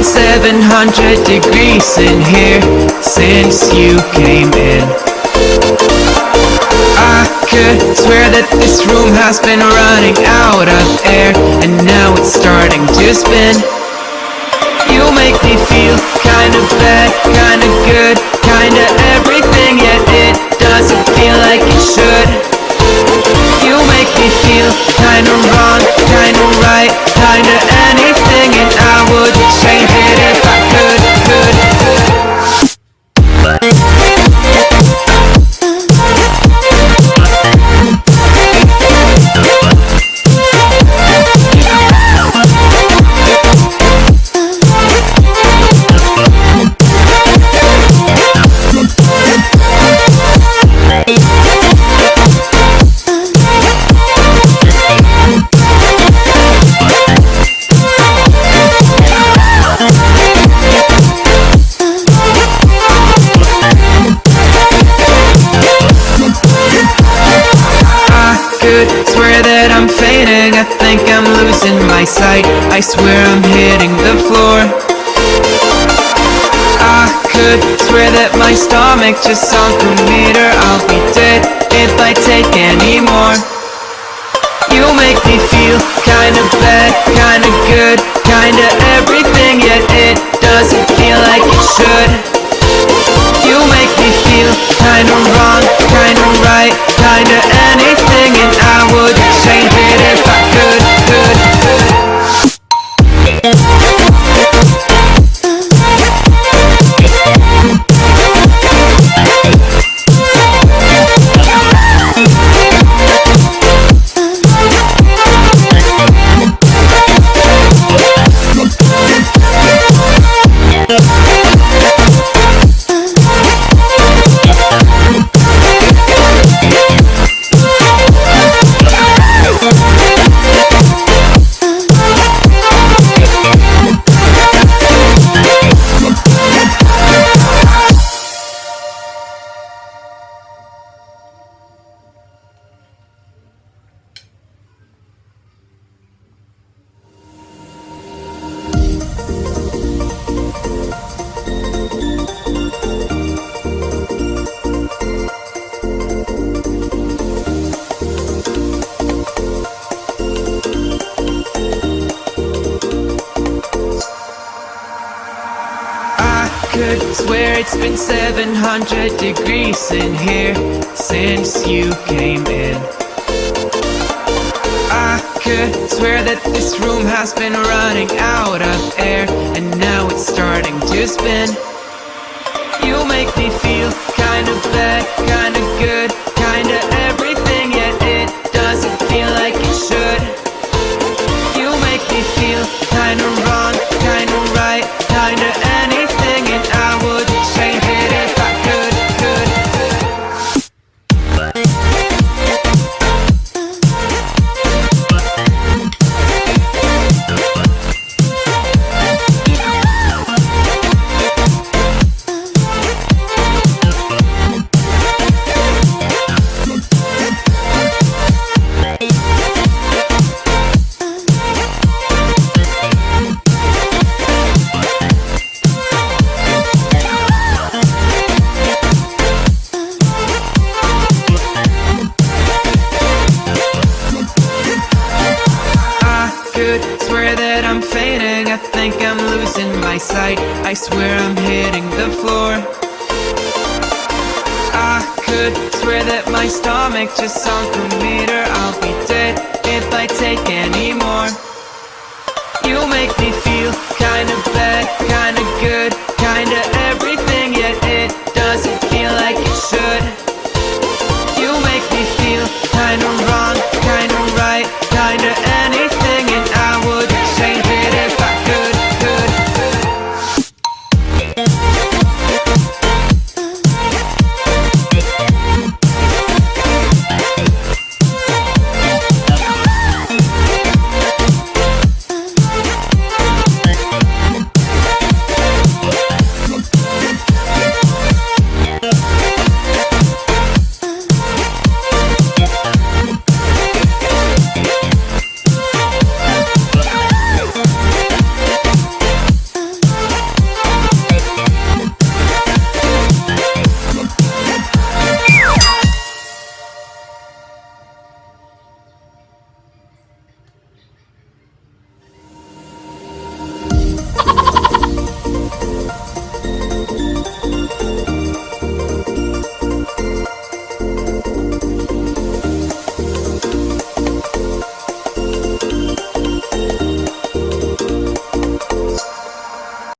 been 700 degrees in here since you came in. I could swear that this room has been running out of air, and now it's starting to spin. You make me feel kinda bad, kinda good, kinda everything, yet it doesn't feel like it should. You make me feel kinda wrong, kinda right, kinda anything, and I would change it if I could. Swear that I'm fainting, I think I'm losing my sight, I swear I'm hitting the floor. I could swear that my stomach just sunk a meter, I'll be dead if I take any more. You make me feel kinda bad, kinda good, kinda everything, yet it doesn't feel like it should. You make me feel kinda wrong, kinda right, kinda anything, and I would change it if I could. Could swear it's been 700 degrees in here since you came in. I could swear that this room has been running out of air, and now it's starting to spin. You make me feel kinda bad, kinda good, kinda everything, yet it doesn't feel like it should. You make me feel kinda wrong, kinda right, kinda anything, and I would change it if I could. Swear that I'm fainting, I think I'm losing my sight, I swear I'm hitting the floor. I could swear that my stomach just sunk a meter, I'll be dead if I take any more. You make me feel kinda bad, kinda good,